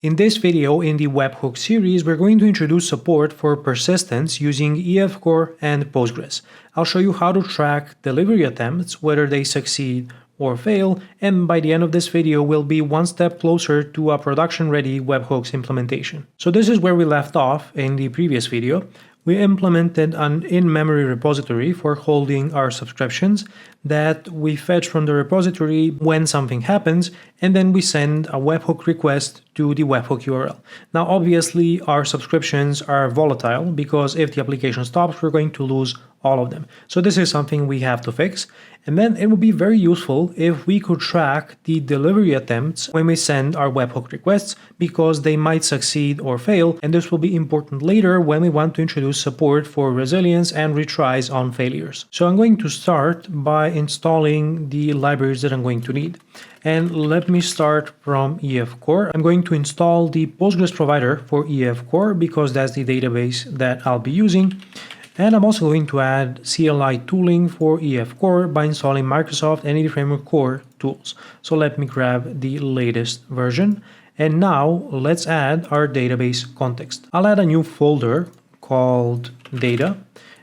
In this video in the Webhook series, we're going to introduce support for persistence using EF Core and Postgres. I'll show you how to track delivery attempts, whether they succeed or fail, and by the end of this video, we'll be one step closer to a production-ready Webhooks implementation. So this is where we left off in the previous video. We implemented an in-memory repository for holding our subscriptions that we fetch from the repository when something happens, and then we send a webhook request to the webhook URL. Now, obviously, our subscriptions are volatile because if the application stops, we're going to lose all of them. So this is something we have to fix. And then it would be very useful if we could track the delivery attempts when we send our webhook requests, because they might succeed or fail. And this will be important later when we want to introduce support for resilience and retries on failures. So I'm going to start by installing the libraries that I'm going to need. And let me start from EF Core. I'm going to install the Postgres provider for EF Core because that's the database that I'll be using. And I'm also going to add CLI tooling for EF Core by installing Microsoft Entity Framework Core tools. So let me grab the latest version. And now let's add our database context. I'll add a new folder called data.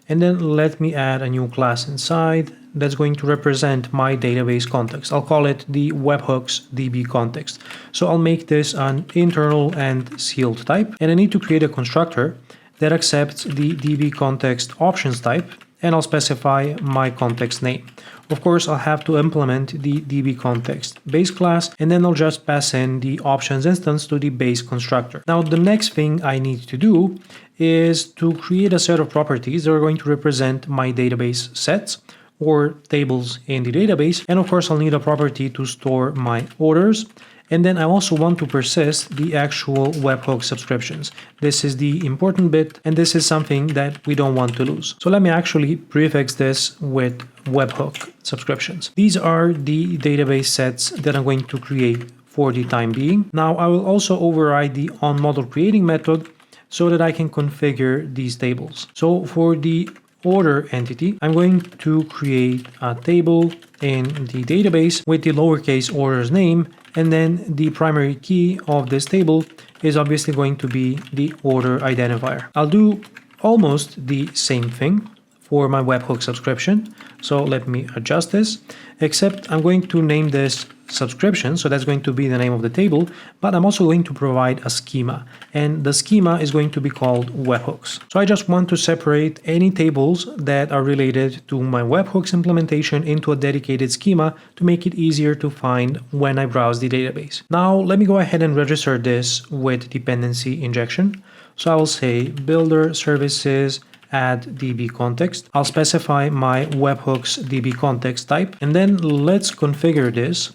And then let me add a new class inside that's going to represent my database context. I'll call it the Webhooks DbContext. So I'll make this an internal and sealed type. And I need to create a constructor that accepts the DbContext options type, and I'll specify my context name. Of course, I'll have to implement the DbContext base class, and then I'll just pass in the options instance to the base constructor. Now, the next thing I need to do is to create a set of properties that are going to represent my database sets or tables in the database. And of course, I'll need a property to store my orders. And then I also want to persist the actual webhook subscriptions. This is the important bit, and this is something that we don't want to lose. So let me actually prefix this with webhook subscriptions. These are the database sets that I'm going to create for the time being. Now I will also override the onModel_creating method so that I can configure these tables. So for the order entity, I'm going to create a table in the database with the lowercase orders name, and then the primary key of this table is obviously going to be the order identifier. I'll do almost the same thing for my webhook subscription. So let me adjust this, except I'm going to name this subscription. So that's going to be the name of the table, but I'm also going to provide a schema, and the schema is going to be called webhooks. So I just want to separate any tables that are related to my webhooks implementation into a dedicated schema to make it easier to find when I browse the database. Now let me go ahead and register this with dependency injection. So I will say builder services add DbContext. I'll specify my webhooks DbContext type, and then let's configure this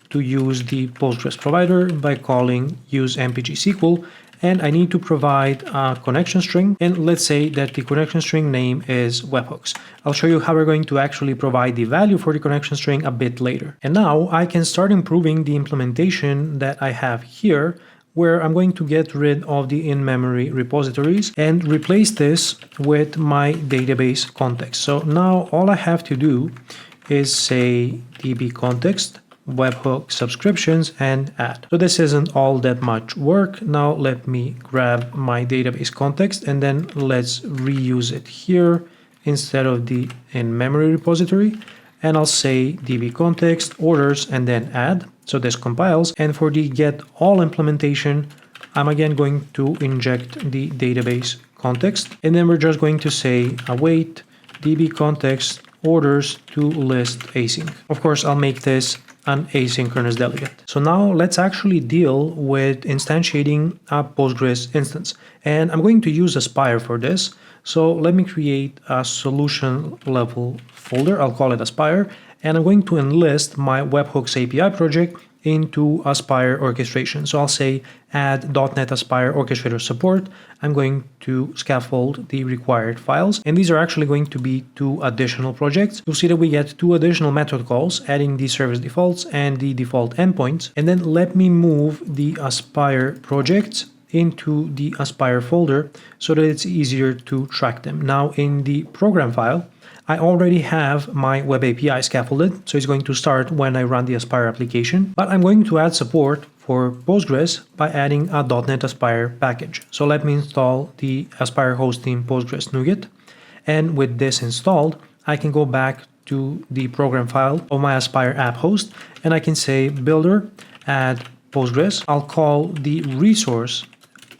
to use the Postgres provider by calling use mpg_sql, and I need to provide a connection string, and let's say that the connection string name is webhooks. I'll show you how we're going to actually provide the value for the connection string a bit later. And now I can start improving the implementation that I have here, where I'm going to get rid of the in-memory repositories and replace this with my database context. So now all I have to do is say DbContext webhook subscriptions and add. So this isn't all that much work. Now let me grab my database context and then let's reuse it here instead of the in-memory repository. And I'll say DbContext orders and then add. So this compiles. And for the get all implementation, I'm again going to inject the database context. And then we're just going to say await DbContext orders to list async. Of course, I'll make this an asynchronous delegate. So now let's actually deal with instantiating a Postgres instance. And I'm going to use Aspire for this. So let me create a solution level folder. I'll call it Aspire. And I'm going to enlist my Webhooks API project into Aspire orchestration. So I'll say add .NET Aspire orchestrator support. I'm going to scaffold the required files. And these are actually going to be 2 additional projects. You'll see that we get 2 additional method calls, adding the service defaults and the default endpoints. And then let me move the Aspire projects into the Aspire folder so that it's easier to track them. Now in the program file, I already have my web API scaffolded, so it's going to start when I run the Aspire application, but I'm going to add support for Postgres by adding a .NET Aspire package. So let me install the Aspire hosting Postgres NuGet. And with this installed, I can go back to the program file of my Aspire app host, and I can say builder add Postgres. I'll call the resource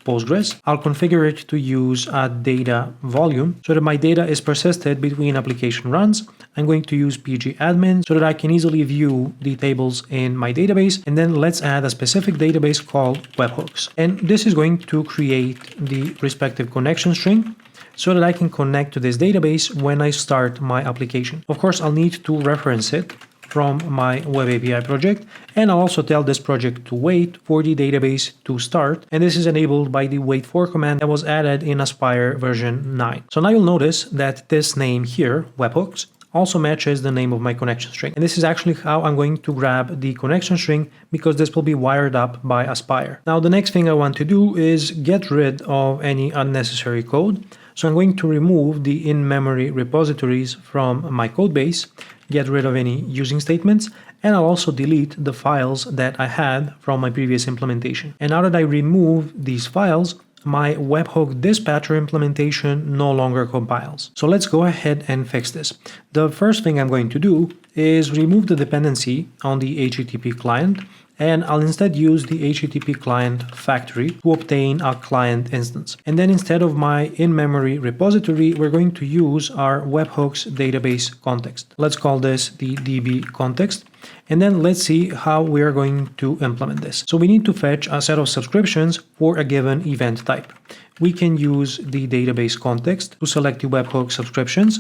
Postgres. I'll configure it to use a data volume so that my data is persisted between application runs. I'm going to use pgadmin so that I can easily view the tables in my database. And then let's add a specific database called Webhooks. And this is going to create the respective connection string so that I can connect to this database when I start my application. Of course, I'll need to reference it from my Web API project, and I'll also tell this project to wait for the database to start, and this is enabled by the wait for command that was added in Aspire version 9. So now you'll notice that this name here, Webhooks, also matches the name of my connection string. And this is actually how I'm going to grab the connection string, because this will be wired up by Aspire. Now the next thing I want to do is get rid of any unnecessary code. So I'm going to remove the in-memory repositories from my code base, get rid of any using statements, and I'll also delete the files that I had from my previous implementation. And now that I remove these files, my Webhook dispatcher implementation no longer compiles. So let's go ahead and fix this. The first thing I'm going to do is remove the dependency on the HTTP client, and I'll instead use the HTTP client factory to obtain a client instance. And then instead of my in-memory repository, we're going to use our Webhooks database context. Let's call this the DbContext. And then let's see how we are going to implement this. So we need to fetch a set of subscriptions for a given event type. We can use the database context to select the Webhook subscriptions,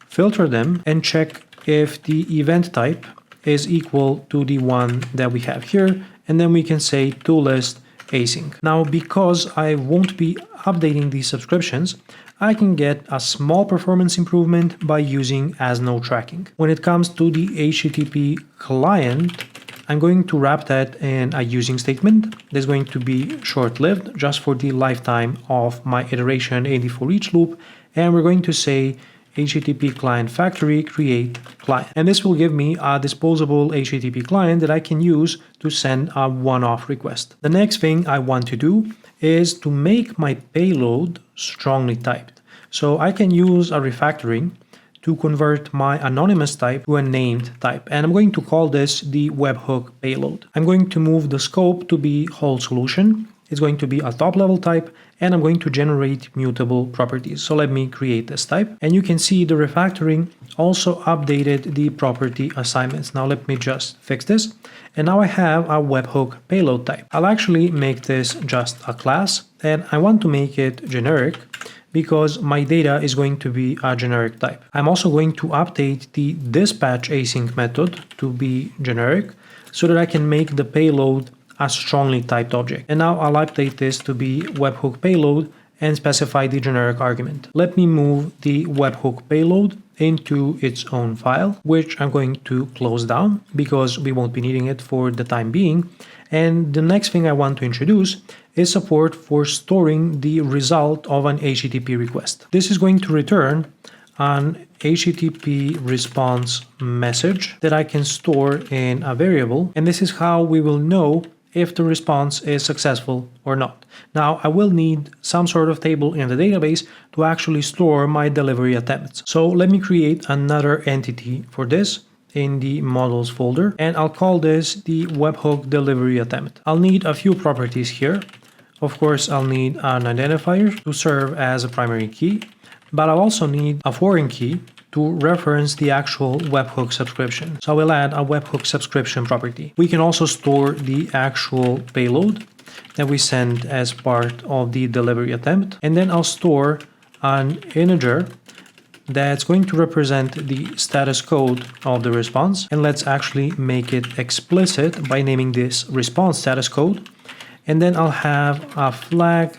filter them, and check if the event type is equal to the one that we have here, and then we can say toList async. Now, because I won't be updating these subscriptions, I can get a small performance improvement by using as no tracking. When it comes to the HTTP client, I'm going to wrap that in a using statement that's going to be short-lived, just for the lifetime of my iteration in the for each loop, and we're going to say HTTP client factory create client. And this will give me a disposable HTTP client that I can use to send a one-off request. The next thing I want to do is to make my payload strongly typed. So I can use a refactoring to convert my anonymous type to a named type. And I'm going to call this the Webhook payload. I'm going to move the scope to be whole solution. It's going to be a top level type, and I'm going to generate mutable properties. So let me create this type, and you can see the refactoring also updated the property assignments. Now let me just fix this. And now I have a Webhook payload type. I'll actually make this just a class, and I want to make it generic because my data is going to be a generic type. I'm also going to update the dispatch async method to be generic so that I can make the payload a strongly typed object. And now I'll update this to be Webhook payload and specify the generic argument. Let me move the Webhook payload into its own file, which I'm going to close down because we won't be needing it for the time being. And the next thing I want to introduce is support for storing the result of an HTTP request. This is going to return an HTTP response message that I can store in a variable, and this is how we will know if the response is successful or not. Now, I will need some sort of table in the database to actually store my delivery attempts. So let me create another entity for this in the models folder, and I'll call this the Webhook delivery attempt. I'll need a few properties here. Of course, I'll need an identifier to serve as a primary key, but I'll also need a foreign key to reference the actual Webhook subscription. So I will add a Webhook subscription property. We can also store the actual payload that we send as part of the delivery attempt. And then I'll store an integer that's going to represent the status code of the response. And let's actually make it explicit by naming this response status code. And then I'll have a flag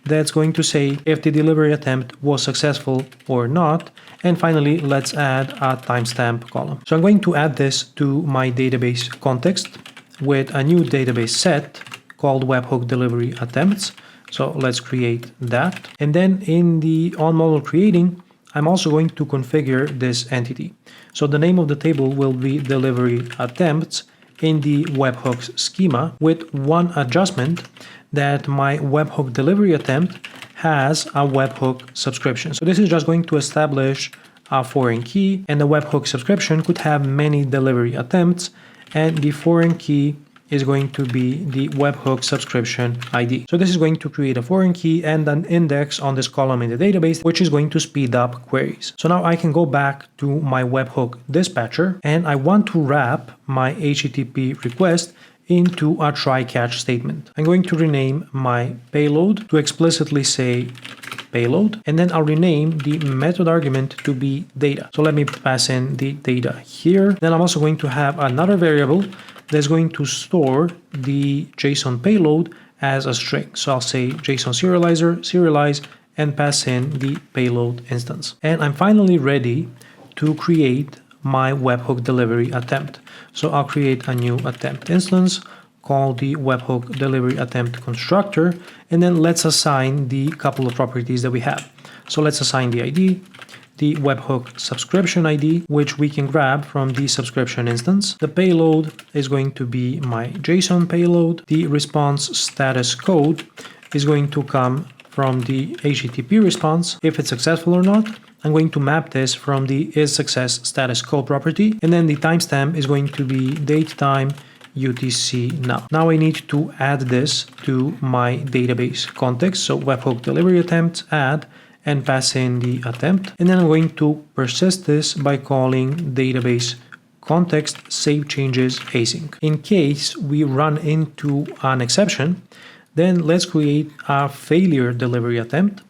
that's going to say if the delivery attempt was successful or not. And finally, let's add a timestamp column. So I'm going to add this to my database context with a new database set called Webhook delivery attempts. So let's create that. And then in the onModel creating, I'm also going to configure this entity. So the name of the table will be delivery attempts, in the webhooks schema with one adjustment, that my webhook delivery attempt has a webhook subscription. So this is just going to establish a foreign key, and the webhook subscription could have many delivery attempts, and the foreign key is going to be the webhook subscription ID. So this is going to create a foreign key and an index on this column in the database, which is going to speed up queries. So now I can go back to my webhook dispatcher, and I want to wrap my HTTP request into a try-catch statement. I'm going to rename my payload to explicitly say payload, and then I'll rename the method argument to be data. So let me pass in the data here. Then I'm also going to have another variable that's going to store the JSON payload as a string. So I'll say JSON serializer, serialize, and pass in the payload instance. And I'm finally ready to create my webhook delivery attempt. So I'll create a new attempt instance, call the webhook delivery attempt constructor, and then let's assign the couple of properties that we have. So let's assign the ID, the webhook subscription ID, which we can grab from the subscription instance. The payload is going to be my JSON payload. The response status code is going to come from the HTTP response. If it's successful or not, I'm going to map this from the isSuccess status code property, and then the timestamp is going to be datetime UTC now. Now I need to add this to my database context. So webhook delivery attempt add, and pass in the attempt, and then I'm going to persist this by calling database context save changes async. In case we run into an exception, then let's create a failure delivery attempt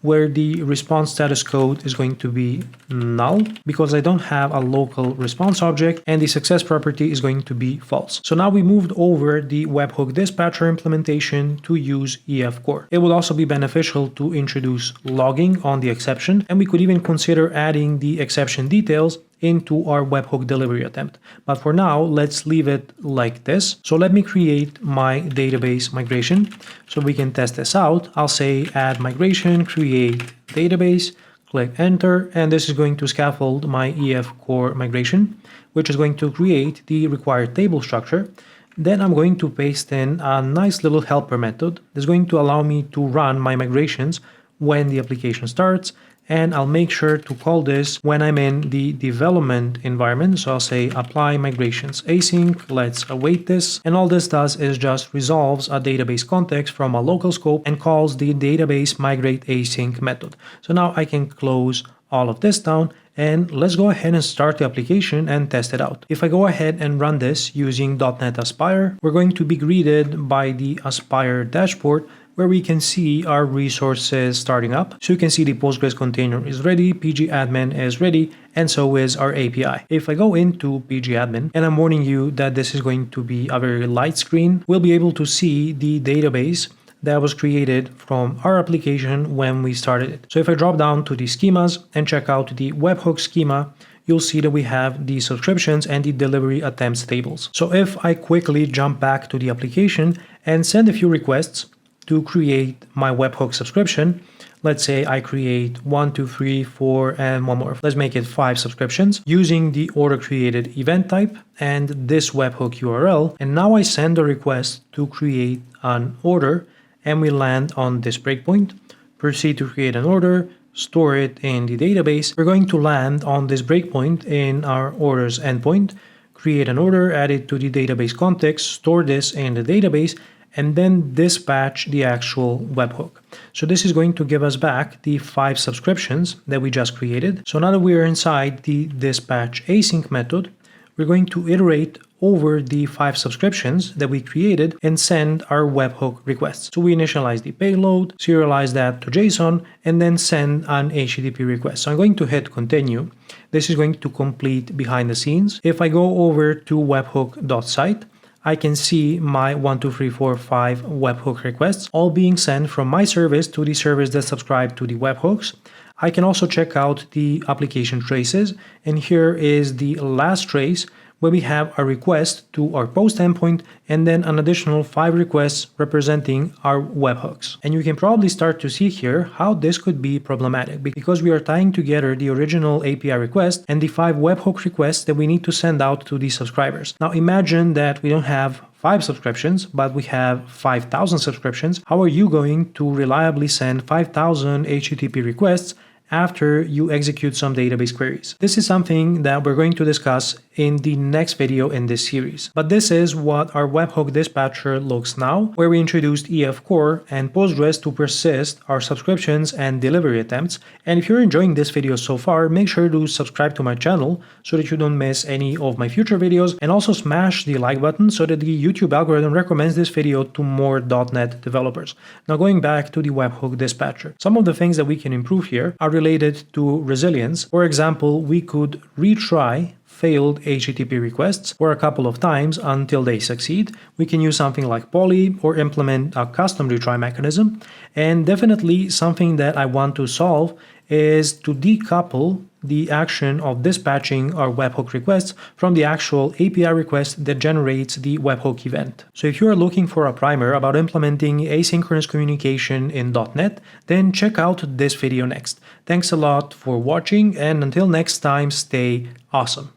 where the response status code is going to be null because I don't have a local response object, and the success property is going to be false. So now we moved over the webhook dispatcher implementation to use EF Core. It will also be beneficial to introduce logging on the exception, and we could even consider adding the exception details into our webhook delivery attempt. But for now, let's leave it like this. So let me create my database migration so we can test this out. I'll say add migration, create database, click enter, and this is going to scaffold my EF Core migration, which is going to create the required table structure. Then I'm going to paste in a nice little helper method that's going to allow me to run my migrations when the application starts, and I'll make sure to call this when I'm in the development environment. So I'll say apply migrations async, let's await this, and all this does is just resolves a database context from a local scope and calls the database migrate async method. So now I can close all of this down, and let's go ahead and start the application and test it out. If I go ahead and run this using .NET Aspire, we're going to be greeted by the Aspire dashboard where we can see our resources starting up. So you can see the Postgres container is ready, pgadmin is ready, and so is our API. If I go into pgadmin, and I'm warning you that this is going to be a very light screen, we'll be able to see the database that was created from our application when we started it. So if I drop down to the schemas and check out the webhook schema, you'll see that we have the subscriptions and the delivery attempts tables. So if I quickly jump back to the application and send a few requests to create my webhook subscription, let's say I create 1, 2, 3, 4, and one more. Let's make it 5 subscriptions using the order created event type and this webhook URL. And now I send a request to create an order, and we land on this breakpoint. Proceed to create an order, store it in the database. We're going to land on this breakpoint in our orders endpoint, create an order, add it to the database context, store this in the database, and then dispatch the actual webhook. So this is going to give us back the 5 subscriptions that we just created. So now that we are inside the dispatch async method, we're going to iterate over the 5 subscriptions that we created and send our webhook requests. So we initialize the payload, serialize that to JSON, and then send an HTTP request. So I'm going to hit continue. This is going to complete behind the scenes. If I go over to webhook.site, I can see my 1, 2, 3, 4, 5 webhook requests all being sent from my service to the service that subscribed to the webhooks. I can also check out the application traces, and here is the last trace where we have a request to our post endpoint and then an additional 5 requests representing our webhooks. And you can probably start to see here how this could be problematic because we are tying together the original API request and the 5 webhook requests that we need to send out to the subscribers. Now imagine that we don't have 5 subscriptions, but we have 5,000 subscriptions. How are you going to reliably send 5,000 HTTP requests after you execute some database queries? This is something that we're going to discuss in the next video in this series. But this is what our webhook dispatcher looks now, where we introduced EF Core and Postgres to persist our subscriptions and delivery attempts. And if you're enjoying this video so far, make sure to subscribe to my channel so that you don't miss any of my future videos, and also smash the like button so that the YouTube algorithm recommends this video to more .NET developers. Now going back to the webhook dispatcher, some of the things that we can improve here are related to resilience. For example, we could retry failed HTTP requests for a couple of times until they succeed. We can use something like poly or implement a custom retry mechanism. And definitely something that I want to solve is to decouple the action of dispatching our webhook requests from the actual API request that generates the webhook event. So if you are looking for a primer about implementing asynchronous communication in .NET, then check out this video next. Thanks a lot for watching, and until next time, stay awesome.